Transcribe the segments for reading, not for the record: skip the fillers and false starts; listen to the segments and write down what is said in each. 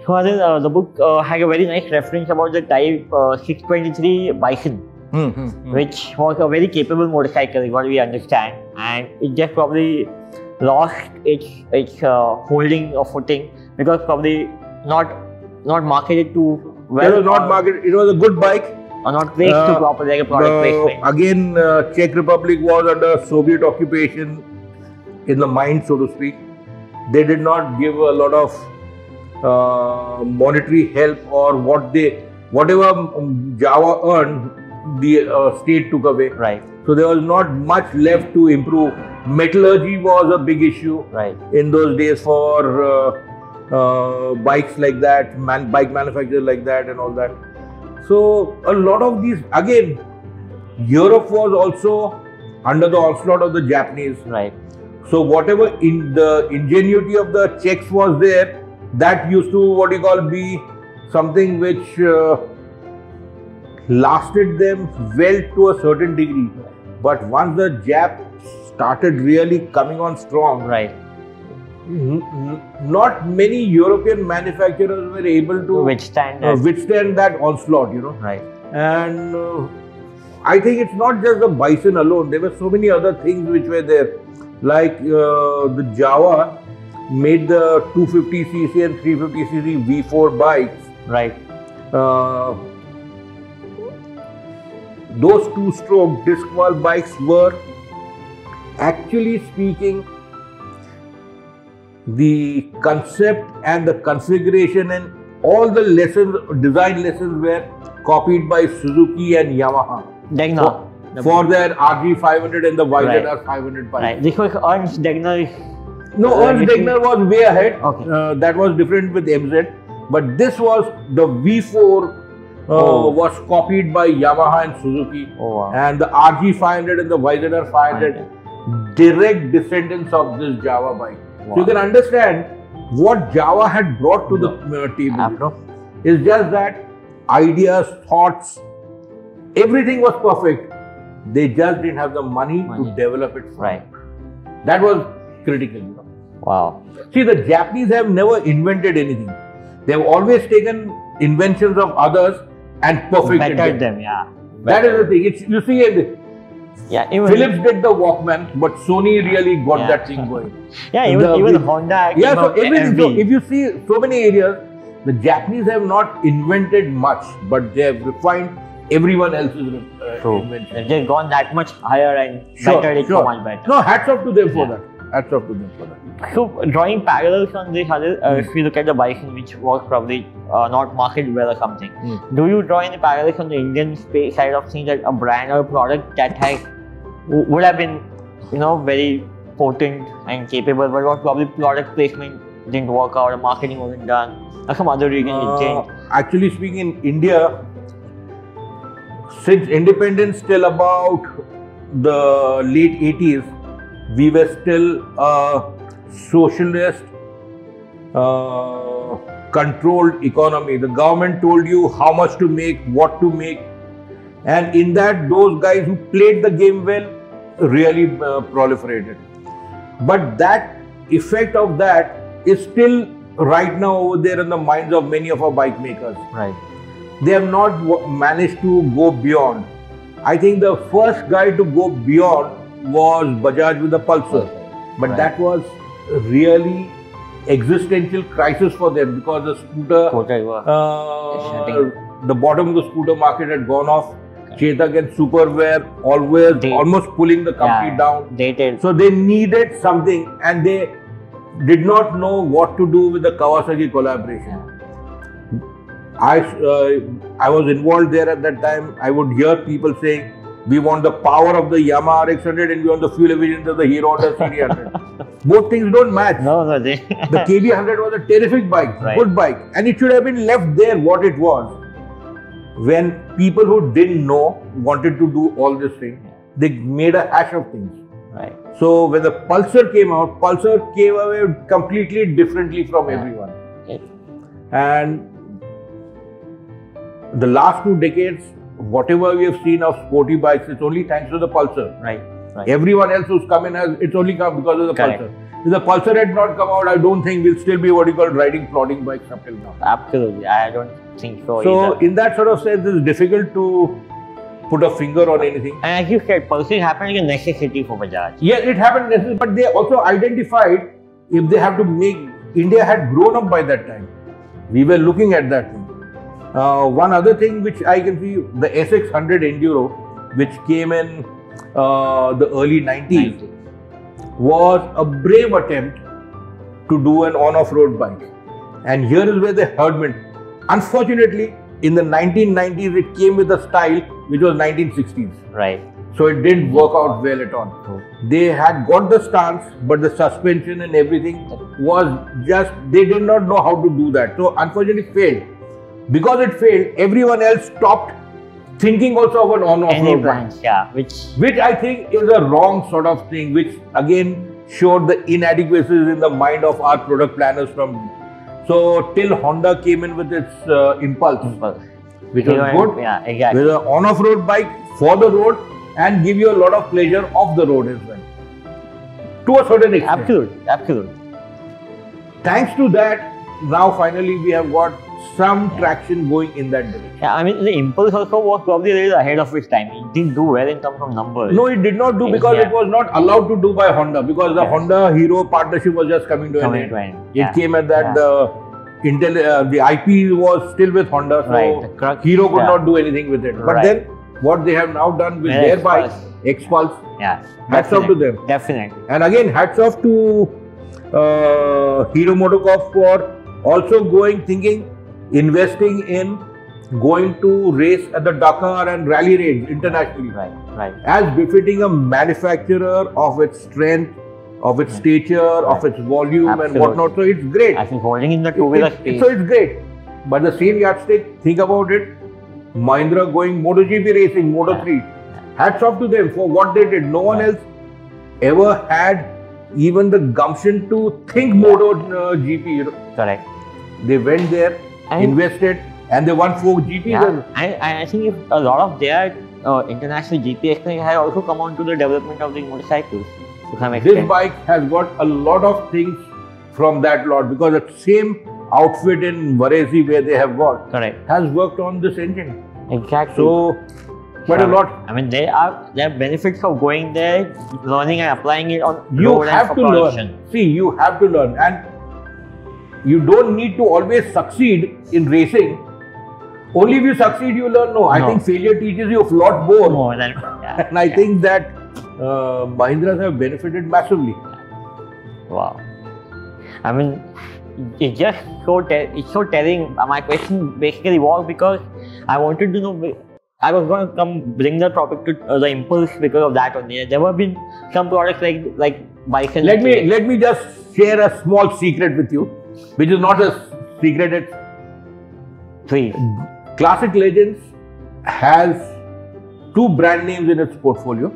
So the book had a very nice reference about the Type 623 Bison, which was a very capable motorcycle, is what we understand, and it just probably lost its holding or footing because probably not marketed too well. It was not marketed. It was a good bike. Or not placed too properly, like a product placement. Again, Czech Republic was under Soviet occupation in the mind, so to speak. They did not give a lot of monetary help, or whatever Java earned, the state took away. Right. So there was not much left to improve. Metallurgy was a big issue in those days for bikes like that, bike manufacturers like that and all that. So a lot of these, again, Europe was also under the onslaught of the Japanese. Right. So whatever in the ingenuity of the Czechs was there, that used to be something which lasted them well to a certain degree. But once the Japs started really coming on strong, not many European manufacturers were able to withstand that onslaught, Right. And I think it's not just the Bison alone. There were so many other things which were there, like the Java made the 250cc and 350cc V4 bikes. Right. Those two-stroke disc valve bikes were, actually speaking, the concept and the configuration and all the design lessons were copied by Suzuki and Yamaha. Degner. For their RG500 and the YZR 500 bikes. Right. This was Ernst Degner. No, Ernst Degner was way ahead. Okay. That was different with MZ. But this was the V4 was copied by Yamaha and Suzuki. Oh, wow. And the RG500 and the YZR 500 direct descendants of this Java bike. Wow. So you can understand what Java had brought to the table. It's just that ideas, thoughts, everything was perfect. They just didn't have the money to develop it. Right. That was critical. Wow. See, the Japanese have never invented anything. They have always taken inventions of others and perfected them. That is the thing. You see, Philips did the Walkman, but Sony really got that thing going. Even Honda. So everything. So if you see so many areas, the Japanese have not invented much, but they have refined everyone else's invention. They've gone that much higher and better it so much better. No, hats off to them for that. Hats off to them for that. So, drawing parallels on this, if you look at the Bison, which was probably not marketed well or something, do you draw any parallels on the Indian space side of things, that a brand or a product that would have been, very potent and capable, but what probably product placement didn't work out, or marketing wasn't done, or some other reason it changed? Actually speaking, in India, since independence till about the late 80s, we were still a socialist controlled economy. The government told you how much to make, what to make, and in that, those guys who played the game well really proliferated. But that effect of that is still right now over there in the minds of many of our bike makers. Right. They have not managed to go beyond. I think the first guy to go beyond was Bajaj with the Pulsar, but that was really existential crisis for them, because the scooter, the bottom of the scooter market had gone off. Chetak and Super were almost pulling the company down. So they needed something, and they did not know what to do with the Kawasaki collaboration. I was involved there at that time. I would hear people saying, we want the power of the Yamaha RX100 and we want the fuel efficiency of the Hero Honda CD100. Both things don't match. The KB100 was a terrific bike, good bike, and it should have been left there what it was. When people who didn't know wanted to do all this thing, they made a hash of things. So when the Pulsar came out, Pulsar came away completely differently from everyone. And the last 2 decades, whatever we have seen of sporty bikes, it's only thanks to the Pulsar. Everyone else who's come in, it's only come because of the Pulsar. if the Pulsar had not come out, I don't think we'll still be what you call riding plodding bikes up till now. Absolutely, I don't think so either. In that sort of sense, it's difficult to put a finger on anything. And as you said, Pulsar happened like a necessity for Bajaj. Yes, it happened necessary, but they also identified if they have to make, India had grown up by that time. We were looking at that thing. One other thing which I can see, the SX100 Enduro, which came in the early 90s, was a brave attempt to do an on-off-road bike. And here is where they heard me. Unfortunately, in the 1990s, it came with a style which was 1960s. Right. So it didn't work out well at all. They had got the stance, but the suspension and everything was just, they did not know how to do that. So unfortunately it failed. Because it failed, everyone else stopped thinking also of an on-off-road bike. Yeah, which I think is a wrong sort of thing, which again showed the inadequacies in the mind of our product planners from. So till Honda came in with its Impulse, which was good. Yeah, exactly. With an on-off-road bike for the road and give you a lot of pleasure off the road as well. To a certain extent. Absolutely, absolutely. Thanks to that, now finally we have got some traction going in that direction. Yeah, I mean the Impulse also was probably a little ahead of its time. It didn't do well in terms of numbers. No, it did not do because it was not allowed to do by Honda because the Honda Hero partnership was just coming to an end. It came at that the IP was still with Honda, so Hero could not do anything with it. But then what they have now done with their bike, Xpulse, hats off to them. Definitely. And again, hats off to Hero MotoCorp for also investing in going to race at the Dakar and rally range internationally. Right. As befitting a manufacturer of its strength, of its stature, of its volume and whatnot. So it's great. I think holding in the two-wheeler space. So it's great. But the same yardstick, think about it. Mahindra going MotoGP racing, Moto3. Hats off to them for what they did. No one else ever had even the gumption to think MotoGP. Correct. They went there, invested, and they won 4 GPs. I think if a lot of their international GP experience has also come on to the development of the motorcycles. This bike has got a lot of things from that lot because the same outfit in Varese where they have got has worked on this engine. Exactly. So quite a lot. I mean, there are benefits of going there, learning and applying it on you road have and to learn. See, you have to learn, and you don't need to always succeed in racing. Only if you succeed, you learn. No, I think failure teaches you a lot more. And I think that Mahindras have benefited massively. Wow. I mean, it's just it's so telling. My question basically was because I wanted to know. I was going to bring the topic to the Impulse because of that only. There have been some products like Bison. Let me just share a small secret with you, which is not a secret. It's Please. Classic Legends has 2 brand names in its portfolio,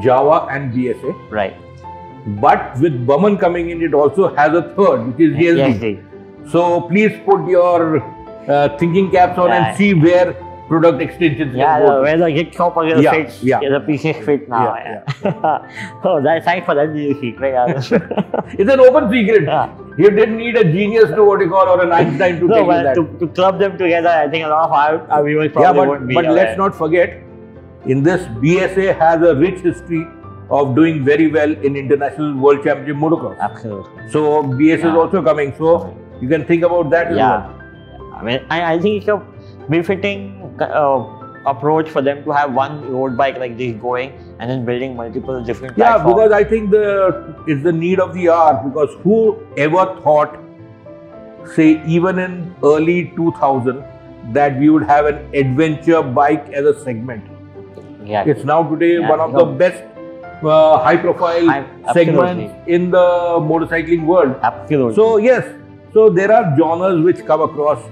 Java and BSA. Right. But with Burman coming in, it also has a third, which is GSD. So please put your thinking caps on and see where product extensions can go. Where the git chopper fits, the pieces fit now. Oh, that's thanks for that secret. It's an open secret. You didn't need a genius to what you call or an Einstein to tell you that. To club them together, I think a lot of our viewers probably won't be. But let's not forget, in this BSA has a rich history of doing very well in International World Championship Motocross. Absolutely. So BSA is also coming. So you can think about that as well. I mean, I think it's a befitting approach for them to have one road bike like this going and then building multiple different platforms. Because I think it's the need of the hour, because who ever thought, say even in early 2000, that we would have an adventure bike as a segment. It's now today one of the best high profile segments in the motorcycling world. Absolutely. So yes, so there are genres which come across.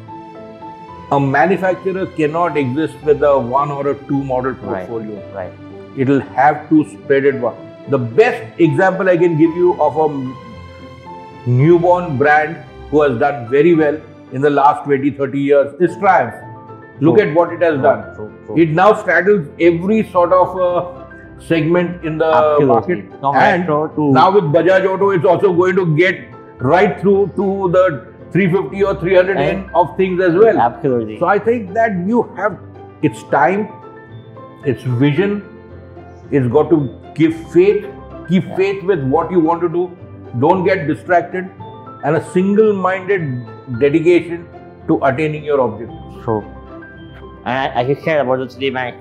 A manufacturer cannot exist with a 1 or a 2 model portfolio. Right. It will have to spread it. The best example I can give you of a newborn brand who has done very well in the last 20-30 years is Triumph. Look at what it has done. It now straddles every sort of segment in the Absolutely. market. And now with Bajaj Auto, it's also going to get right through to the 350 or 300 end of things as well. Absolutely. So I think that you have, it's time, it's vision, it's got to give faith, keep faith with what you want to do, don't get distracted, and a single-minded dedication to attaining your objective. True. And as you said about the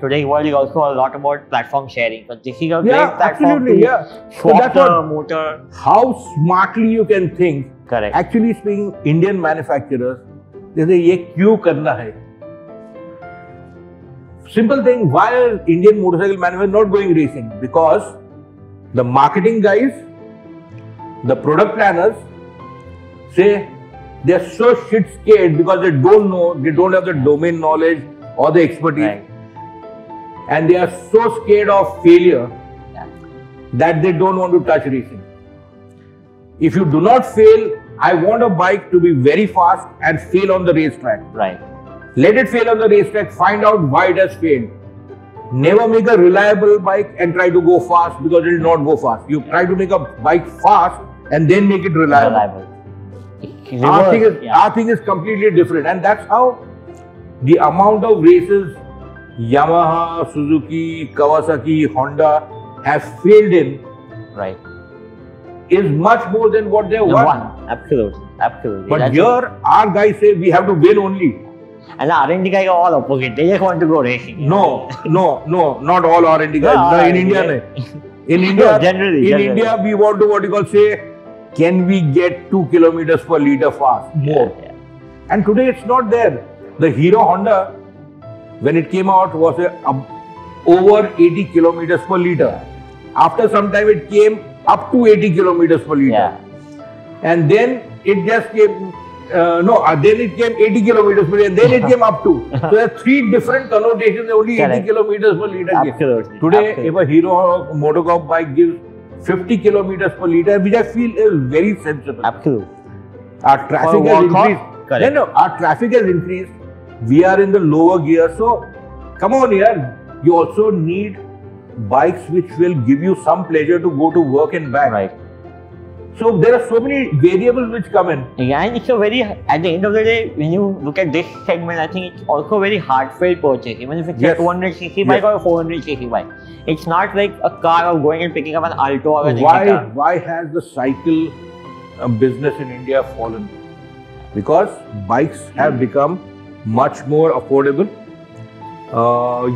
today world is also a lot about platform sharing. But this is a great platform to swap the motor. How smartly you can think. Correct. Actually speaking, Indian manufacturers, they say, "Ye kyun karna hai?" Simple thing, why are Indian motorcycle manufacturers not going racing? Because the marketing guys, the product planners say they are so shit scared because they don't know, they don't have the domain knowledge or the expertise, and they are so scared of failure that they don't want to touch racing. If you do not fail, I want a bike to be very fast and fail on the racetrack. Right. Let it fail on the racetrack, find out why it has failed. Never make a reliable bike and try to go fast because it will not go fast. You try to make a bike fast and then make it reliable. Our thing is completely different, and that's how the amount of races Yamaha, Suzuki, Kawasaki, Honda have failed in is much more than what they have won. Absolutely. But that's here, our guys say we have to win only. And the R&D guys are all opposite. They just want to go racing. No, not all R&D guys. No, in India, generally, India, we want to what you call say, can we get 2 kilometers per liter fast? More. And today it's not there. The Hero Honda, when it came out, was over 80 kilometers per liter. After some time, it came up to 80 kilometers per liter. And then it just came, then it came 80 kilometers per liter, and then it came up to. So there are 3 different connotations, only 80 kilometers per liter. Absolutely. Today, if a Hero Motocorp bike gives 50 kilometers per liter, which I feel is very sensible. Absolutely. Our traffic has increased. Our traffic has increased. We are in the lower gear. So, come on here. You also need bikes which will give you some pleasure to go to work and back. Right. So, there are so many variables which come in. Yeah, and it's a very, at the end of the day, when you look at this segment, I think it's also a very heartfelt purchase. Even if it's a 200cc bike or a 400cc bike. It's not like a car of going and picking up an Alto or an Indica. Why has the cycle business in India fallen? Because bikes have become much more affordable.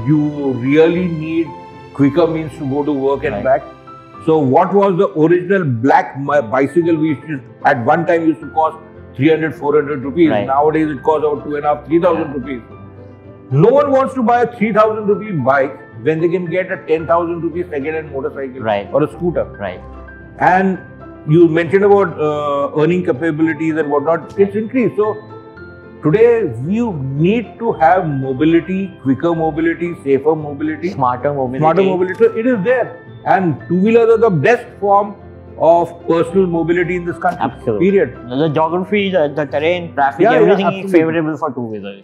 You really need quicker means to go to work and back. So what was the original black bicycle we used to, at one time used to cost 300, 400 rupees. Nowadays it costs about 2,500, 3,000 rupees. No one wants to buy a 3,000 rupee bike when they can get a 10,000 rupees second-hand motorcycle or a scooter. And you mentioned about earning capabilities and whatnot. It's increased. So today we need to have mobility, quicker mobility, safer mobility, smarter mobility. So it is there. And two-wheelers are the best form of personal mobility in this country. Absolutely. Period. The geography, the terrain, traffic, everything is favorable for two-wheelers.